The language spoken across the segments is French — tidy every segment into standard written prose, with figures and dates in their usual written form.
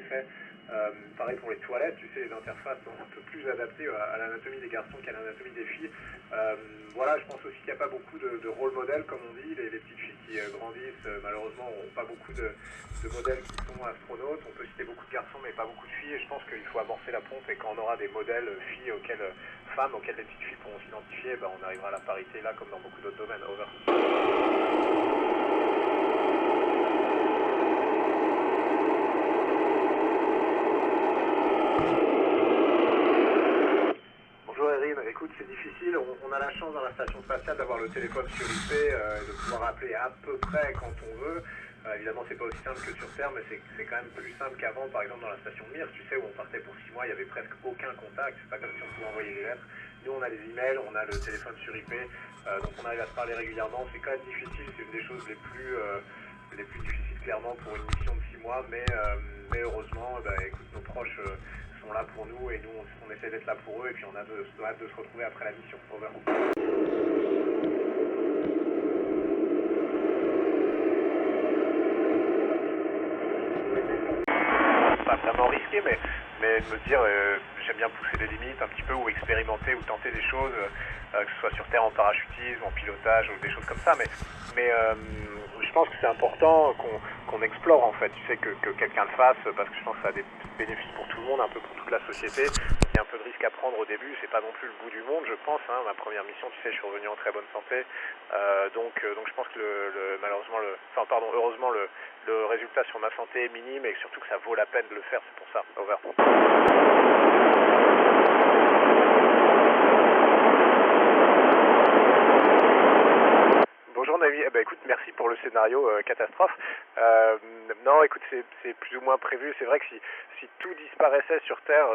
fait. Pareil pour les toilettes, tu sais, les interfaces sont un peu plus adaptées à l'anatomie des garçons qu'à l'anatomie des filles. Voilà, je pense aussi qu'il n'y a pas beaucoup de rôle modèles, comme on dit. Les petites filles qui grandissent, malheureusement, n'ont pas beaucoup de modèles qui sont astronautes. On peut citer beaucoup de garçons, mais pas beaucoup de filles. Et je pense qu'il faut amorcer la pompe, et quand on aura des modèles filles femmes auxquelles les petites filles pourront s'identifier, ben, on arrivera à la parité là, comme dans beaucoup d'autres domaines. Over. Bonjour Erin, écoute, c'est difficile, on a la chance dans la station spatiale d'avoir le téléphone sur IP, de pouvoir appeler à peu près quand on veut. Évidemment, c'est pas aussi simple que sur Terre, mais c'est quand même plus simple qu'avant. Par exemple, dans la station Mir, tu sais, où on partait pour 6 mois, il y avait presque aucun contact. C'est pas comme si on pouvait envoyer des lettres. Nous, on a les emails, on a le téléphone sur IP, donc on arrive à se parler régulièrement. C'est quand même difficile, c'est une des choses les plus difficiles clairement pour une mission de 6 mois, mais heureusement, écoute, nos proches sont là pour nous, et nous, on essaie d'être là pour eux, et puis on a hâte de se retrouver après la mission. Over. Pas vraiment risqué, mais de me dire, j'aime bien pousser les limites un petit peu, ou expérimenter, ou tenter des choses, que ce soit sur Terre en parachutisme, en pilotage, ou des choses comme ça, mais je pense que c'est important qu'on explore, en fait, tu sais, que quelqu'un le fasse, parce que je pense que ça a des bénéfices pour tout le monde, un peu pour toute la société. Il y a un peu de risque à prendre au début, c'est pas non plus le bout du monde, je pense, hein. Ma première mission, tu sais, je suis revenu en très bonne santé, donc je pense que heureusement le résultat sur ma santé est minime, et surtout que ça vaut la peine de le faire, c'est pour ça. Over. Bonjour Navi, écoute, merci pour le scénario catastrophe. Non, écoute, c'est plus ou moins prévu. C'est vrai que si tout disparaissait sur Terre,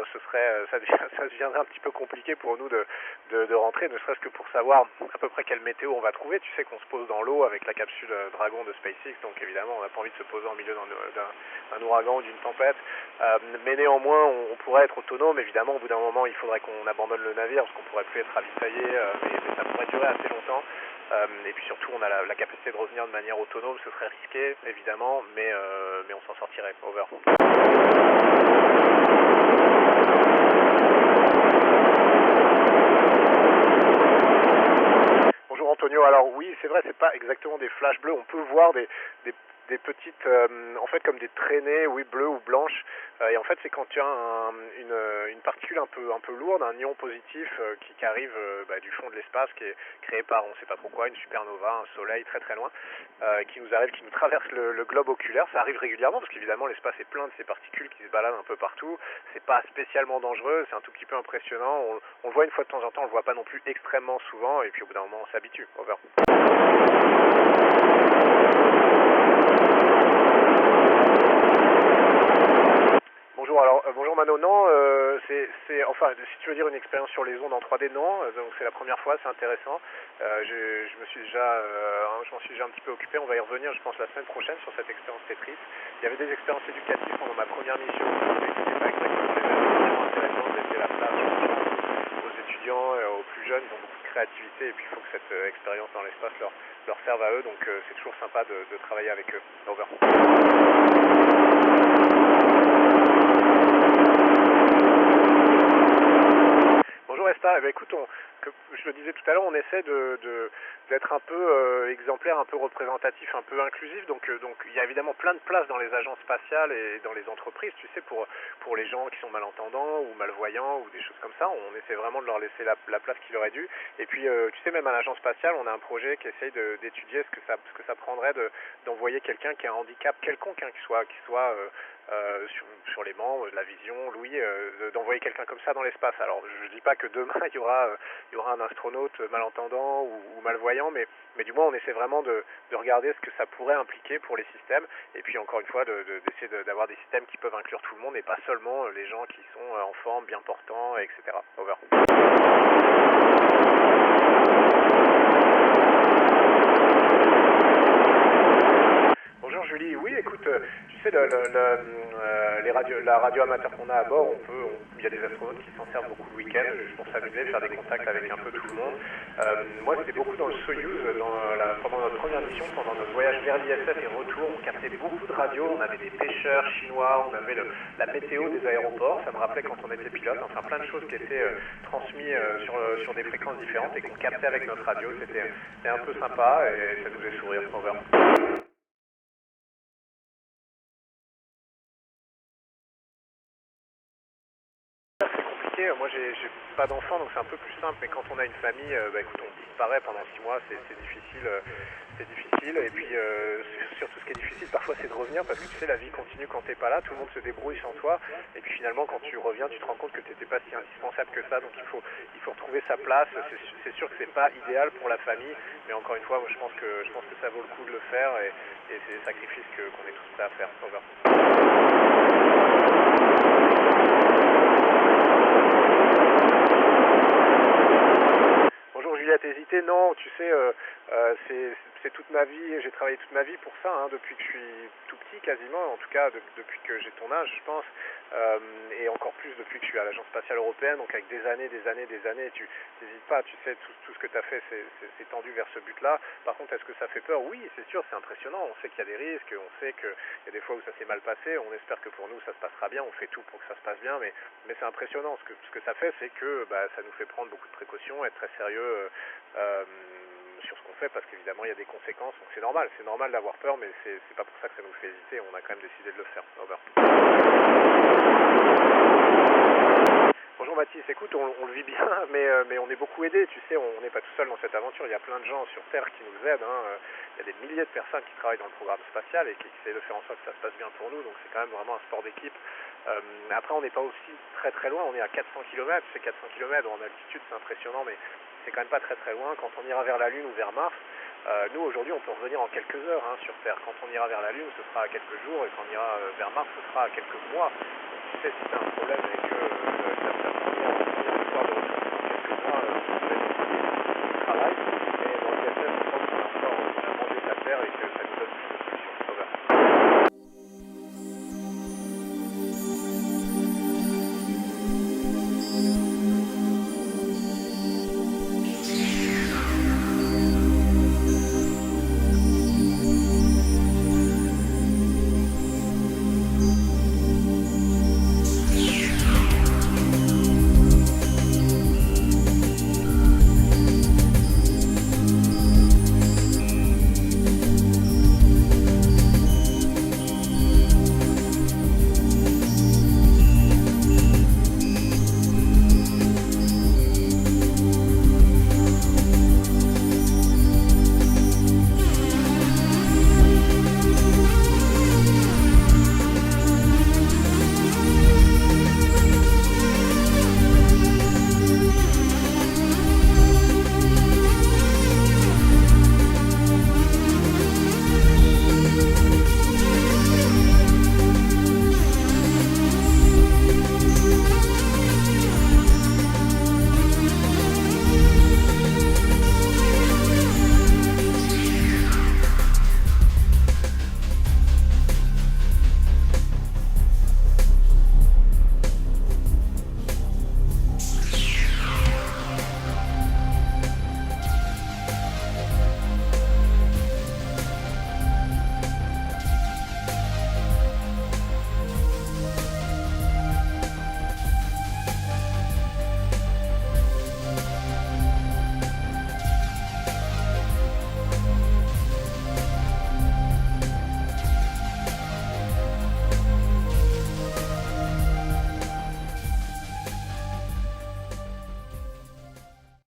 ça deviendrait un petit peu compliqué pour nous de rentrer, ne serait-ce que pour savoir à peu près quelle météo on va trouver. Tu sais qu'on se pose dans l'eau avec la capsule Dragon de SpaceX, donc évidemment on n'a pas envie de se poser en milieu d'un ouragan ou d'une tempête. Mais néanmoins, on pourrait être autonome. Évidemment, au bout d'un moment, il faudrait qu'on abandonne le navire, parce qu'on pourrait plus être ravitaillé, mais ça pourrait durer assez longtemps. Et puis surtout, on a la capacité de revenir de manière autonome. Ce serait risqué, évidemment, mais on s'en sortirait. Over. Bonjour Antonio, alors oui, c'est vrai, c'est pas exactement des flashs bleus. On peut voir des petites, en fait, comme des traînées, oui, bleues ou blanches. Et en fait, c'est quand tu as une particule un peu lourde, un ion positif qui arrive du fond de l'espace, qui est créé par, on ne sait pas trop quoi, une supernova, un soleil très très loin, qui nous traverse le globe oculaire. Ça arrive régulièrement, parce qu'évidemment, l'espace est plein de ces particules qui se baladent un peu partout. C'est pas spécialement dangereux, c'est un tout petit peu impressionnant. On le voit une fois de temps en temps, on le voit pas non plus extrêmement souvent, et puis au bout d'un moment, on s'habitue. Over. Bonjour Mano, non, enfin, si tu veux dire une expérience sur les ondes en 3D, non, donc c'est la première fois, c'est intéressant. Je m'en suis déjà un petit peu occupé, on va y revenir, je pense, la semaine prochaine sur cette expérience Tetris. Il y avait des expériences éducatives pendant ma première mission, c'était pas exactement les mêmes, c'était vraiment intéressant de laisser la place aux étudiants, aux plus jeunes, ils ont beaucoup de créativité, et puis il faut que cette expérience dans l'espace leur serve à eux, donc c'est toujours sympa de travailler avec eux. Over. Bonjour Esta, écoute, je le disais tout à l'heure, on essaie d'être un peu exemplaire, un peu représentatif, un peu inclusif, donc il y a évidemment plein de places dans les agences spatiales et dans les entreprises, tu sais, pour les gens qui sont malentendants ou malvoyants ou des choses comme ça. On essaie vraiment de leur laisser la place qu'il aurait dû. Et puis tu sais, même à l'agence spatiale, on a un projet qui essaye d'étudier ce que ça prendrait d'envoyer quelqu'un qui a un handicap quelconque, hein, qui soit sur les membres, la vision, l'ouïe, d'envoyer quelqu'un comme ça dans l'espace. Alors je dis pas que demain il y aura un astronaute malentendant ou malvoyant, mais du moins on essaie vraiment de regarder ce que ça pourrait impliquer pour les systèmes, et puis encore une fois d'essayer d'avoir des systèmes qui peuvent inclure tout le monde et pas seulement les gens qui sont en forme, bien portants, etc. Over. Bonjour Julie, oui écoute, tu sais, la radio amateur qu'on a à bord, il y a des astronautes qui s'en servent beaucoup le week-end, juste pour s'amuser, faire des contacts avec un peu tout le monde. Moi, c'était beaucoup dans le Soyouz, pendant notre première mission, pendant notre voyage vers l'ISS et retour, on captait beaucoup de radios, on avait des pêcheurs chinois, on avait la météo des aéroports, ça me rappelait quand on était pilote, enfin plein de choses qui étaient transmises sur des fréquences différentes et qu'on captait avec notre radio, c'était un peu sympa et ça nous faisait sourire, over. Moi j'ai pas d'enfant donc c'est un peu plus simple, mais quand on a une famille, écoute, on disparaît pendant 6 mois, c'est difficile, et puis surtout ce qui est difficile parfois c'est de revenir parce que tu sais la vie continue quand t'es pas là, tout le monde se débrouille sans toi, et puis finalement quand tu reviens tu te rends compte que t'étais pas si indispensable que ça, donc il faut retrouver sa place. C'est sûr que c'est pas idéal pour la famille, mais encore une fois moi, je pense que ça vaut le coup de le faire, et c'est des sacrifices qu'on est tous prêts à faire. Over. Bonjour Juliette, hésité, non, tu sais, c'est toute ma vie, j'ai travaillé toute ma vie pour ça, hein, depuis que je suis tout petit quasiment, en tout cas depuis que j'ai ton âge, je pense, et encore plus depuis que je suis à l'Agence spatiale européenne, donc avec des années, tu n'hésites pas, tu sais, tout ce que tu as fait, c'est tendu vers ce but-là. Par contre, est-ce que ça fait peur? Oui, c'est sûr, c'est impressionnant, on sait qu'il y a des risques, on sait qu'il y a des fois où ça s'est mal passé, on espère que pour nous ça se passera bien, on fait tout pour que ça se passe bien, mais c'est impressionnant. Ce que ça fait, c'est que ça nous fait prendre beaucoup de précautions, être très sérieux sur ce qu'on fait, parce qu'évidemment il y a des conséquences, donc c'est normal d'avoir peur, mais c'est pas pour ça que ça nous fait hésiter, on a quand même décidé de le faire. Over. Bonjour Mathis, écoute, on le vit bien, mais on est beaucoup aidé, tu sais, on n'est pas tout seul dans cette aventure, il y a plein de gens sur Terre qui nous aident, hein. Il y a des milliers de personnes qui travaillent dans le programme spatial et qui essaient de faire en sorte que ça se passe bien pour nous, donc c'est quand même vraiment un sport d'équipe. Après on n'est pas aussi très loin, on est à 400 km, tu sais, 400 km en altitude c'est impressionnant, mais c'est quand même pas très loin. Quand on ira vers la Lune ou vers Mars, nous aujourd'hui on peut revenir en quelques heures, hein, sur Terre. Quand on ira vers la Lune ce sera à quelques jours, et quand on ira vers Mars ce sera à quelques mois. Donc, tu sais, si tu as un problème avec